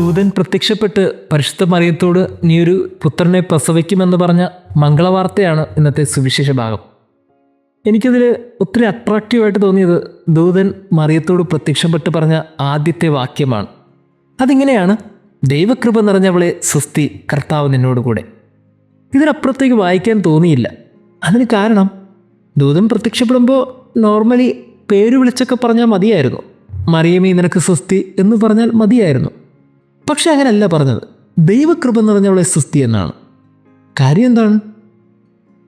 ദൂതൻ പ്രത്യക്ഷപ്പെട്ട് പരിശുദ്ധ മറിയത്തോട് നീ ഒരു പുത്രനെ പ്രസവിക്കുമെന്ന് പറഞ്ഞ മംഗളവാർത്തയാണ് ഇന്നത്തെ സുവിശേഷ ഭാഗം. എനിക്കതിൽ ഒത്തിരി അട്രാക്റ്റീവായിട്ട് തോന്നിയത് ദൂതൻ മറിയത്തോട് പ്രത്യക്ഷപ്പെട്ട് പറഞ്ഞ ആദ്യത്തെ വാക്യമാണ്. അതിങ്ങനെയാണ്: ദൈവകൃപ നിറഞ്ഞവളെ സ്വസ്തി, കർത്താവ് നിന്നോട് കൂടെ. ഇതിനപ്പുറത്തേക്ക് വായിക്കാൻ തോന്നിയില്ല. അതിന് കാരണം, ദൂതൻ പ്രത്യക്ഷപ്പെടുമ്പോൾ നോർമലി പേര് വിളിച്ചൊക്കെ പറഞ്ഞാൽ മതിയായിരുന്നു. മറിയമേ നിനക്ക് സ്വസ്തി എന്ന് പറഞ്ഞാൽ മതിയായിരുന്നു. പക്ഷെ അങ്ങനെയല്ല പറഞ്ഞത്. ദൈവകൃപ നിറഞ്ഞവളെ സ്വസ്തി എന്നാണ്. കാര്യം എന്താണ്?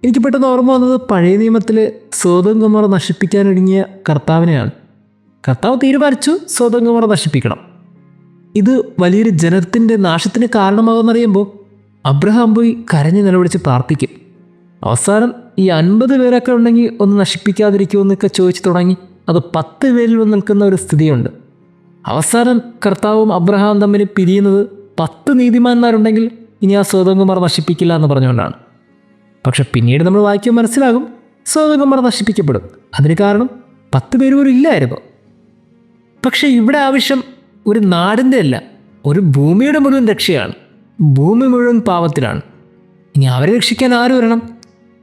എനിക്ക് പെട്ടെന്ന് ഓർമ്മ വന്നത് പഴയ നിയമത്തിൽ സോദോം ഗൊമോറ നശിപ്പിക്കാനൊരുങ്ങിയ കർത്താവിനെയാണ്. കർത്താവ് തീരുമാനിച്ചു സോദോം ഗൊമോറ നശിപ്പിക്കണം. ഇത് വലിയൊരു ജനത്തിൻ്റെ നാശത്തിന് കാരണമാകുമെന്നറിയുമ്പോൾ അബ്രഹാം പോയി കരഞ്ഞ് നിലവിളിച്ച് പ്രാർത്ഥിക്കും. അവസാനം ഈ 50 പേരൊക്കെ ഉണ്ടെങ്കിൽ ഒന്ന് നശിപ്പിക്കാതിരിക്കുമെന്നൊക്കെ ചോദിച്ചു തുടങ്ങി അത് 10 പേരിൽ വന്ന് നിൽക്കുന്ന ഒരു സ്ഥിതിയുണ്ട്. അവസാനം കർത്താവും അബ്രഹാം തമ്മിൽ പിരിയുന്നത് 10 നീതിമാന്മാരുണ്ടെങ്കിൽ ഇനി ആ സോദോം ഗൊമോറ നശിപ്പിക്കില്ല എന്ന് പറഞ്ഞുകൊണ്ടാണ്. പക്ഷെ പിന്നീട് നമ്മൾ വായിക്കുമ്പോൾ മനസ്സിലാകും സോദോം ഗൊമോറ നശിപ്പിക്കപ്പെടും. അതിന് കാരണം 10 പേര് പോലും ഇല്ലായിരുന്നു. പക്ഷെ ഇവിടെ ആവശ്യം ഒരു നാടിൻ്റെ അല്ല, ഒരു ഭൂമിയുടെ മുഴുവൻ രക്ഷയാണ്. ഭൂമി മുഴുവൻ പാവത്തിലാണ്. ഇനി അവരെ രക്ഷിക്കാൻ ആര് വരണം?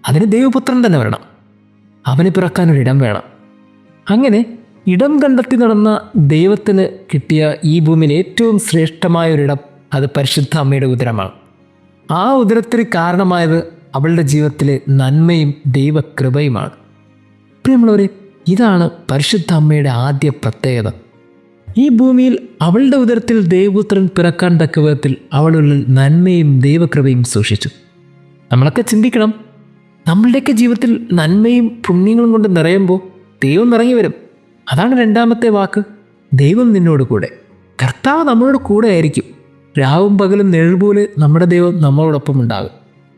അതിന് ദൈവപുത്രൻ തന്നെ വരണം. അവന് പിറക്കാനൊരിടം വേണം. അങ്ങനെ ഇടം കണ്ടെത്തി നടന്ന ദൈവത്തിന് കിട്ടിയ ഈ ഭൂമിയിൽ ഏറ്റവും ശ്രേഷ്ഠമായൊരിടം അത് പരിശുദ്ധ അമ്മയുടെ ഉദരമാണ്. ആ ഉദരത്തിന് കാരണമായത് അവളുടെ ജീവിതത്തിലെ നന്മയും ദൈവകൃപയുമാണ്. പ്രിയമുള്ളവരെ, ഇതാണ് പരിശുദ്ധ അമ്മയുടെ ആദ്യ പ്രത്യേകത. ഈ ഭൂമിയിൽ അവളുടെ ഉദരത്തിൽ ദൈവപുത്രൻ പിറക്കാൻ തക്ക വിധത്തിൽ അവളുള്ളിൽ നന്മയും ദൈവകൃപയും സൂക്ഷിച്ചു. നമ്മളൊക്കെ ചിന്തിക്കണം, നമ്മളുടെയൊക്കെ ജീവിതത്തിൽ നന്മയും പുണ്യങ്ങളും കൊണ്ട് നിറയുമ്പോൾ ദൈവം ഇറങ്ങി വരും. അതാണ് രണ്ടാമത്തെ വാക്ക്, ദൈവം നിന്നോട് കൂടെ. കർത്താവ് നമ്മളോട് കൂടെ ആയിരിക്കും. രാവും പകലും നിഴൽ പോലെ നമ്മുടെ ദൈവം നമ്മളോടൊപ്പം ഉണ്ടാകും.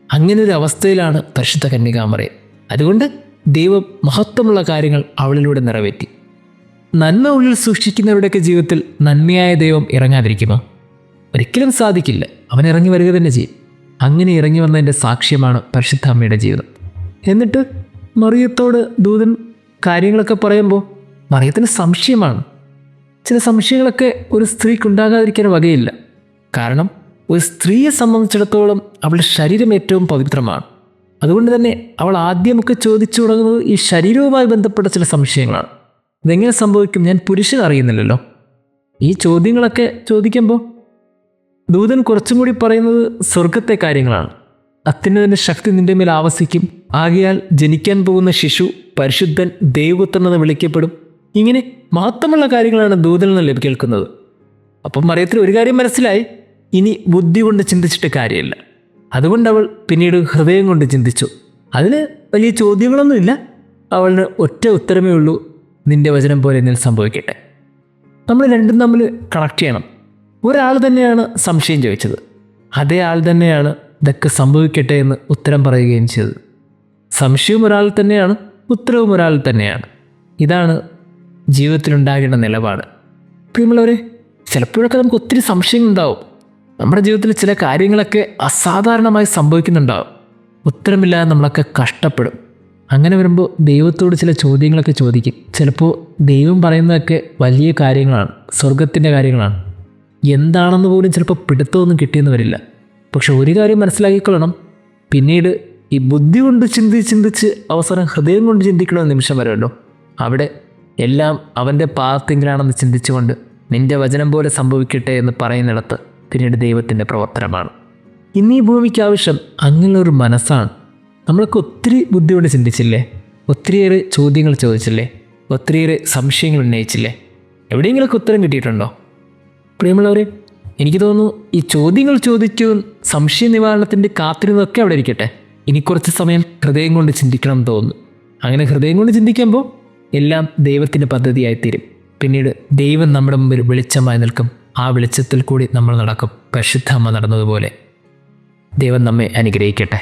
അങ്ങനെ ഒരു അവസ്ഥയിലാണ് പരിശുദ്ധ കന്യകാമറിയം. അതുകൊണ്ട് ദൈവം മഹത്വമുള്ള കാര്യങ്ങൾ അവളിലൂടെ നിറവേറ്റി. നന്മ ഉള്ളിൽ സൂക്ഷിക്കുന്നവരുടെയൊക്കെ ജീവിതത്തിൽ നന്മയായ ദൈവം ഇറങ്ങാതിരിക്കുമോ? ഒരിക്കലും സാധിക്കില്ല. അവൻ ഇറങ്ങി വരിക തന്നെ ചെയ്യും. അങ്ങനെ ഇറങ്ങി വന്നതിൻ്റെ സാക്ഷ്യമാണ് പരിശുദ്ധ അമ്മയുടെ ജീവിതം. എന്നിട്ട് മറിയത്തോട് ദൂതൻ കാര്യങ്ങളൊക്കെ പറയുമ്പോൾ മറിയത്തിന് സംശയമാണ്. ചില സംശയങ്ങളൊക്കെ ഒരു സ്ത്രീക്ക് ഉണ്ടാകാതിരിക്കാൻ വകയില്ല. കാരണം ഒരു സ്ത്രീയെ സംബന്ധിച്ചിടത്തോളം അവളുടെ ശരീരം ഏറ്റവും പവിത്രമാണ്. അതുകൊണ്ട് തന്നെ അവൾ ആദ്യമൊക്കെ ചോദിച്ചു തുടങ്ങുന്നത് ഈ ശരീരവുമായി ബന്ധപ്പെട്ട ചില സംശയങ്ങളാണ്. ഇതെങ്ങനെ സംഭവിക്കും? ഞാൻ പുരുഷൻ അറിയുന്നില്ലല്ലോ. ഈ ചോദ്യങ്ങളൊക്കെ ചോദിക്കുമ്പോൾ ദൂതൻ കുറച്ചും കൂടി പറയുന്നത് സ്വർഗത്തെ കാര്യങ്ങളാണ്. അത്യുന്നതൻ്റെ ശക്തി നിന്റെ മേൽ ആവസിക്കും, ആകയാൽ ജനിക്കാൻ പോകുന്ന ശിശു പരിശുദ്ധൻ, ദൈവപുത്രൻ എന്ന് വിളിക്കപ്പെടും. ഇങ്ങനെ മഹത്വമുള്ള കാര്യങ്ങളാണ് ദൂതനിൽ നിന്ന് കേൾക്കുന്നത്. അപ്പം മറിയത്തിന് ഒരു കാര്യം മനസ്സിലായി, ഇനി ബുദ്ധി കൊണ്ട് ചിന്തിച്ചിട്ട് കാര്യമില്ല. അതുകൊണ്ട് അവൾ പിന്നീട് ഹൃദയം കൊണ്ട് ചിന്തിച്ചു. അതിന് വലിയ ചോദ്യങ്ങളൊന്നുമില്ല. അവളിന് ഒറ്റ ഉത്തരമേ ഉള്ളൂ, നിന്റെ വചനം പോലെ എന്നിൽ സംഭവിക്കട്ടെ. നമ്മൾ രണ്ടും തമ്മിൽ കണക്ട് ചെയ്യണം. ഒരാൾ തന്നെയാണ് സംശയം ചോദിച്ചത്, അതേ ആൾ തന്നെയാണ് ഇതൊക്കെ സംഭവിക്കട്ടെ എന്ന് ഉത്തരം പറയുകയും ചെയ്തത്. സംശയവും ഒരാൾ തന്നെയാണ്, ഉത്തരവും ഒരാൾ തന്നെയാണ്. ഇതാണ് ജീവിതത്തിലുണ്ടാകേണ്ട നിലപാട്. പ്രിയമുള്ളവരെ, ചിലപ്പോഴൊക്കെ നമുക്ക് ഒത്തിരി സംശയങ്ങളുണ്ടാവും. നമ്മുടെ ജീവിതത്തിൽ ചില കാര്യങ്ങളൊക്കെ അസാധാരണമായി സംഭവിക്കുന്നുണ്ടാവും. ഉത്തരമില്ലാതെ നമ്മളൊക്കെ കഷ്ടപ്പെടും. അങ്ങനെ വരുമ്പോൾ ദൈവത്തോട് ചില ചോദ്യങ്ങളൊക്കെ ചോദിക്കും. ചിലപ്പോൾ ദൈവം പറയുന്നതൊക്കെ വലിയ കാര്യങ്ങളാണ്, സ്വർഗത്തിൻ്റെ കാര്യങ്ങളാണ്. എന്താണെന്ന് പോലും ചിലപ്പോൾ പിടുത്തമൊന്നും കിട്ടിയെന്ന് വരില്ല. പക്ഷെ ഒരു കാര്യം മനസ്സിലാക്കിക്കൊള്ളണം, പിന്നീട് ഈ ബുദ്ധി കൊണ്ട് ചിന്തിച്ച് അവസാനം ഹൃദയം കൊണ്ട് ചിന്തിക്കണമെന്ന നിമിഷം വരുമല്ലോ, അവിടെ എല്ലാം അവൻ്റെ പാദത്തിങ്കിലാണെന്ന് ചിന്തിച്ചുകൊണ്ട് നിൻ്റെ വചനം പോലെ സംഭവിക്കട്ടെ എന്ന് പറയുന്നിടത്ത് പിന്നീട് ദൈവത്തിൻ്റെ പ്രവർത്തനമാണ്. ഇന്ന് ഈ ഭൂമിക്ക് ആവശ്യം അങ്ങനെയൊരു മനസ്സാണ്. നമ്മളൊക്കെ ഒത്തിരി ബുദ്ധി കൊണ്ട് ചിന്തിച്ചില്ലേ? ഒത്തിരിയേറെ ചോദ്യങ്ങൾ ചോദിച്ചില്ലേ? ഒത്തിരിയേറെ സംശയങ്ങൾ ഉന്നയിച്ചില്ലേ? എവിടെയെങ്കിലൊക്കെ ഉത്തരം കിട്ടിയിട്ടുണ്ടോ? പ്രിയമുള്ളവരെ, എനിക്ക് തോന്നുന്നു ഈ ചോദ്യങ്ങൾ ചോദിച്ചും സംശയ നിവാരണത്തിൻ്റെ കാത്തിരുന്നതൊക്കെ അവിടെ ഇരിക്കട്ടെ. ഇനി കുറച്ച് സമയം ഹൃദയം കൊണ്ട് ചിന്തിക്കണം എന്ന് തോന്നുന്നു. അങ്ങനെ ഹൃദയം കൊണ്ട് ചിന്തിക്കുമ്പോൾ എല്ലാം ദൈവത്തിൻ്റെ പദ്ധതിയായിത്തീരും. പിന്നീട് ദൈവം നമ്മുടെ മുമ്പിൽ വെളിച്ചമായി നിൽക്കും. ആ വെളിച്ചത്തിൽ കൂടി നമ്മൾ നടക്കും, പരിശുദ്ധ അമ്മ നടന്നതുപോലെ. ദൈവം നമ്മെ അനുഗ്രഹിക്കട്ടെ.